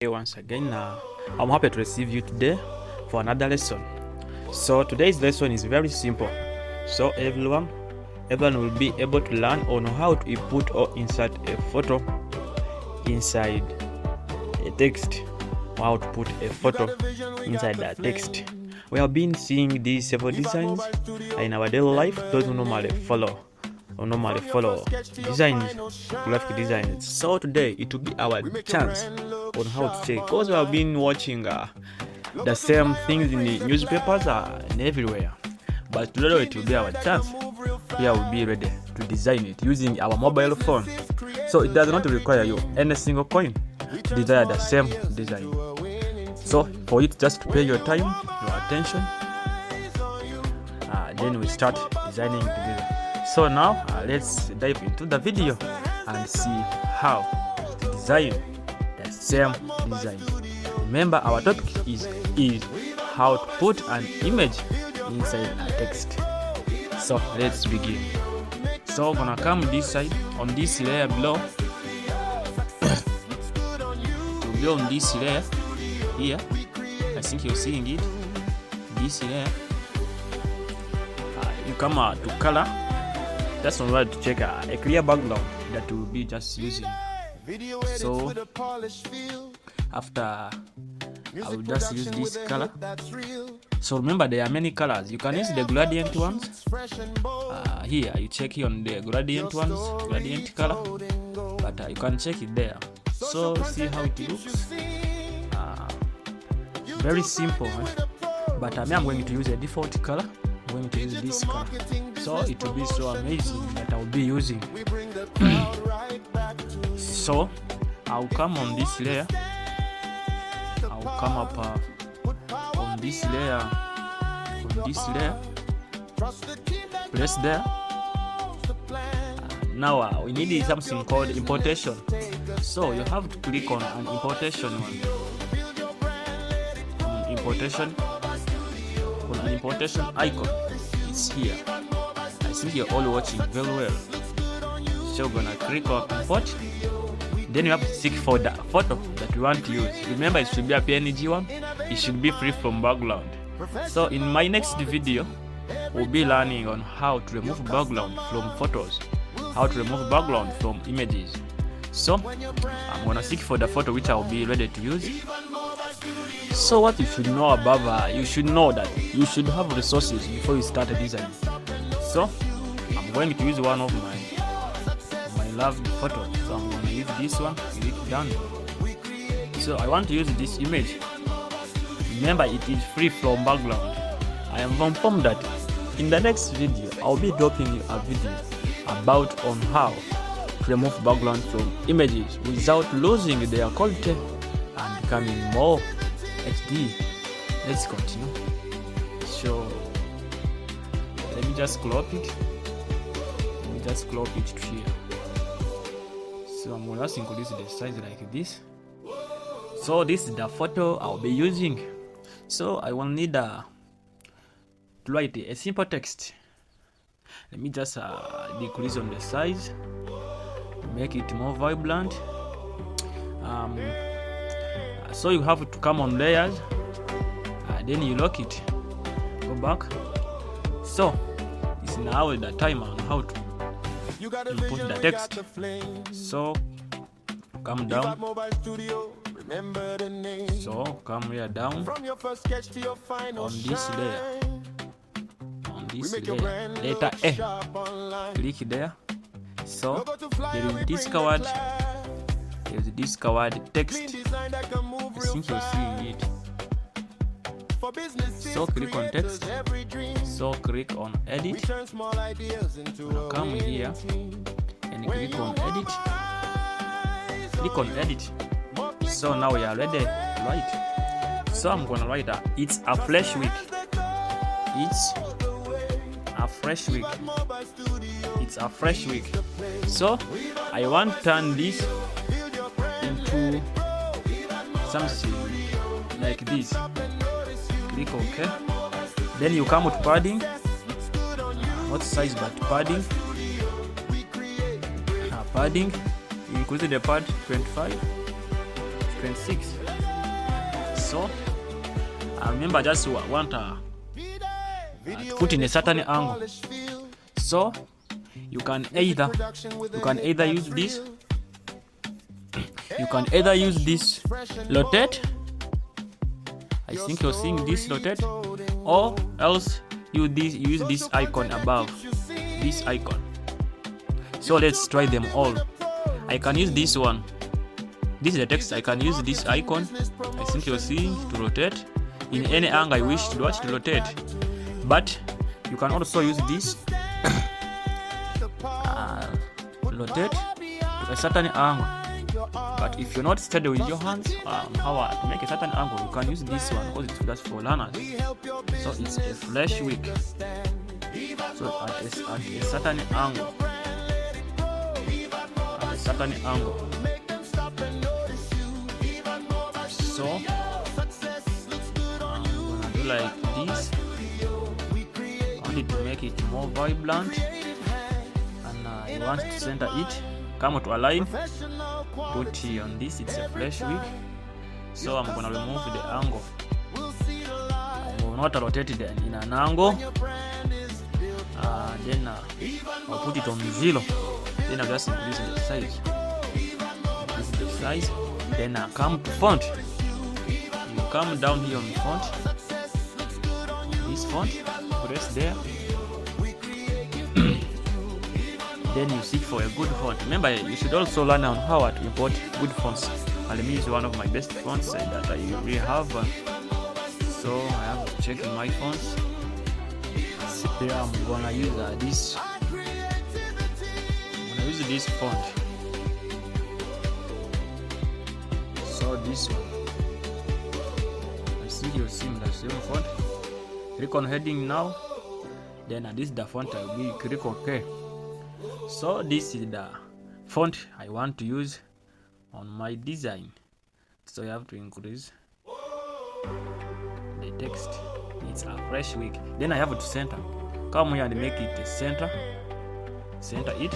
Once again, I'm happy to receive you today for another lesson. So today's lesson is very simple. So everyone will be able to learn on how to input or insert a photo inside a text, or how to put a photo inside that text. We have been seeing these several designs in our daily life. Those who normally follow designs, graphic designs. So today it will be our chance on how to check, because we have been watching the same things in the newspapers and everywhere, but today it will be our chance. Here we'll be ready to design it using our mobile phone. So it does not require you any single coin to design the same design. So for it, just pay your time, your attention, then we start designing together. So now let's dive into the video and see how to design the same design. Remember, our topic is how to put an image inside a text. So let's begin. So gonna come this side on this layer below. To be on this layer here, I think you're seeing it. This layer, you come to color. Just one to check a clear background that will be just using. So after I will just use this color. So remember, there are many colors. You can use the gradient ones. Here you check here on the gradient ones, gradient color, but you can check it there. So see how it looks. Very simple, but I'm going to use a default color. I'm going to use this color. So it will be so amazing that I'll be using. So I'll come on this layer. I'll come up on this layer. Press there. Now we need something called importation. So you have to click on an importation one. Importation icon is here. I think you're all watching very well. So we're gonna click on import. Then you have to seek for the photo that you want to use. Remember, it should be a PNG one. It should be free from background. So in my next video, we'll be learning on how to remove background from photos, how to remove background from images. So I'm gonna seek for the photo which I'll be ready to use. So what you should know above, you should know that you should have resources before you start a design. So I'm going to use one of my loved photos. So I'm going to use this one. Click done. So I want to use this image. Remember, it is free from background. I am informed that in the next video I'll be dropping you a video about on how to remove background from images without losing their quality and becoming more HD. Let's continue. So let me just crop it. To here. So I'm going to increase the size like this. So this is the photo I'll be using. So I will need to write a simple text. Let me just decrease on the size, make it more vibrant. So you have to come on layers, then you lock it, go back. So it's now the time on how to input the text. So come down. So come here down on this layer. Letter A. Click there. So there is discovered text. I think you're seeing it. So click on text. So click on edit. Now come here and click on edit. Click on edit. So now we are ready to write. So I'm gonna write that it's a fresh week. It's a fresh week. So I want to turn this into something like this. Click OK. Then you come with padding. What size but padding? Padding. You increase the pad 25. 26. So remember, just want to put in a certain angle. So you can either use this. You can either use this rotate. I think you're seeing this rotate, or else use this icon above, this icon. So let's try them all. I can use this one. This is the text. I can use this icon. I think you're seeing to rotate in any angle I wish to watch to rotate. But you can also use this rotate to a certain angle. But if you're not steady with your hands, how to make a certain angle, you can use this one because it's just for learners. So it's a flash wick. So at a certain angle, So I'm gonna do like this. I need to make it more vibrant, and you want to center it. Come to align, put it on this. It's a flash wick. So I'm gonna remove the angle. I will not rotate it in an angle. Then I'll put it on 0. Then I'll just increase the size. This is the size. Then I come to font. You come down here on font. This font, press there. Then you seek for a good font. Remember, you should also learn on how to import good fonts. Alimi is one of my best fonts that I really have. So I have to check in my fonts. Here I'm gonna use this. I'm gonna use this font. So this one. I think you'll see the same font. Click on heading now. Then this is the font I will click OK. So this is the font I want to use on my design. So you have to increase the text. It's a fresh wick. Then I have to center. Come here and make it a center. Center it.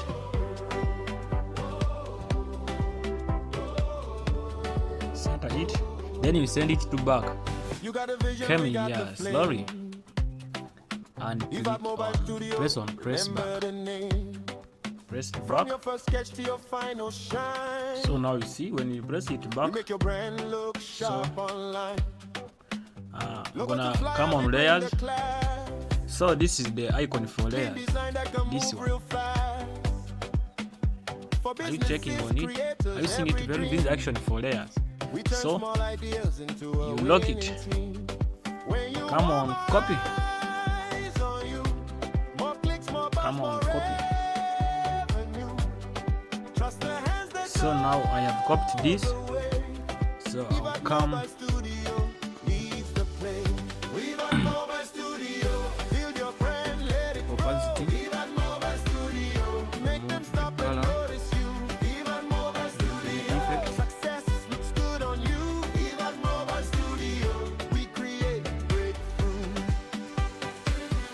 Center it. Then you send it to back. Come here slowly and press back. Press back. So now you see when you press it back. So I'm gonna come on layers. So this is the icon for layers. This one. Are you checking on it? Are you seeing it very? This is actually for layers. So you lock it. Come on, copy. Come on, copy. So now I have copied this. So I'll come. Opacity. Remove the color.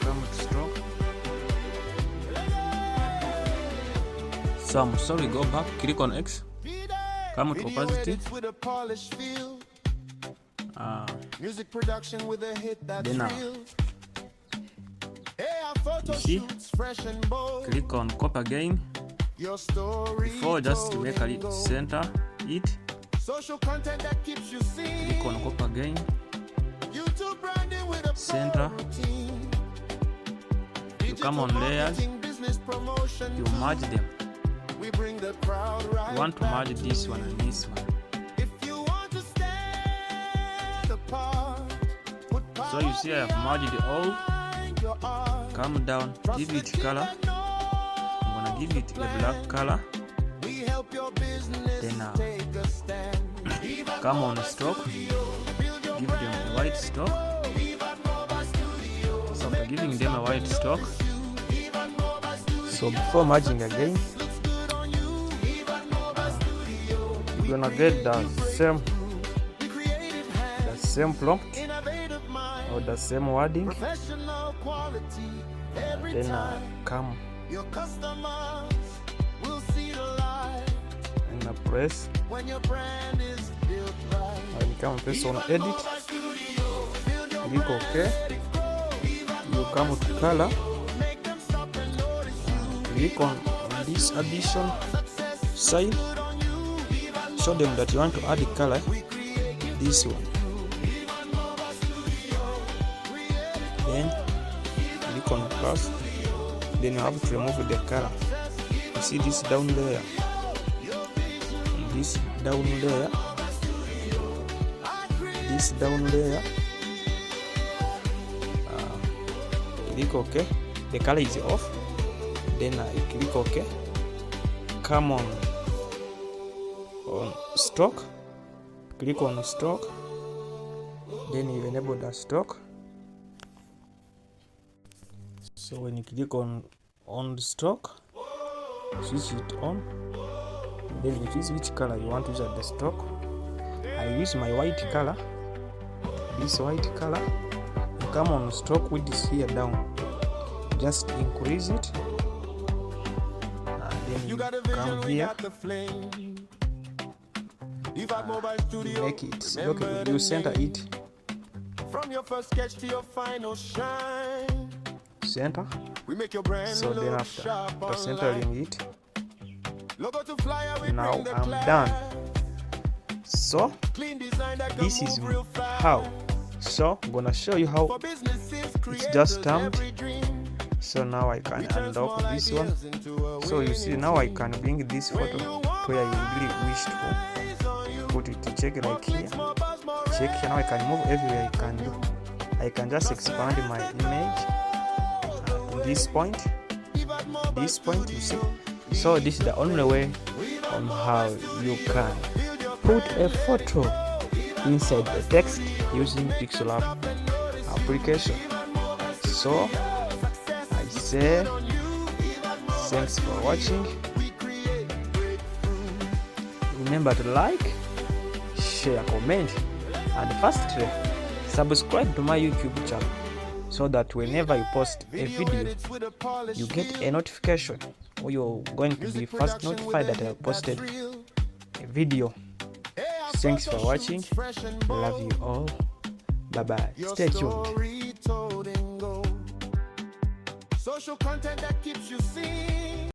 Come to stroke. So I'm sorry, go back, click on X. Come to opacity. Then you see, click on copy again. Before, just to make a center it. Click on copy again. Center. You come on layers. You merge them. You want to merge this one and this one. So you see I have merged it all. Come down, give it color. I'm gonna give it a black color. Then come on stroke. Give them a white stroke. So after giving them a white stroke, so before merging again, you're gonna get the same prompt or the same wording. Then come and gonna press. When you come and press on edit, click OK. You come to color, click on this addition side, show them that you want to add the color, this one. Then click on plus, then you have to remove the color. You see this down layer, this down layer, this down layer. Click OK. The color is off. Then I click OK. Come on stock. Click on stock. Then you enable the stock. So when you click on the stock, switch it on. Then you choose which color you want to use at the stock. I use my white color. This white color. You come on stock with this here down. Just increase it. And then you come here. Make it. Okay, you center it. From your first sketch to your final shine. Center. So then after centering it, now I'm done. So this is how. So I'm gonna show you how it's just stamped. So now I can unlock this one. So you see now I can bring this photo where you really wish to put it. Check it like here. Check here. Now I can move everywhere. I can do. I can just expand my image to this point. This point, you see. So this is the only way on how you can put a photo inside the text using Pixellab application. So I say thanks for watching. Remember to like, share, comment, and firstly subscribe to my YouTube channel so that whenever you post a video you get a notification, or you're going to be first notified that I posted a video. Thanks for watching. Love you all. Bye bye. Stay tuned. Social content that keeps you seen.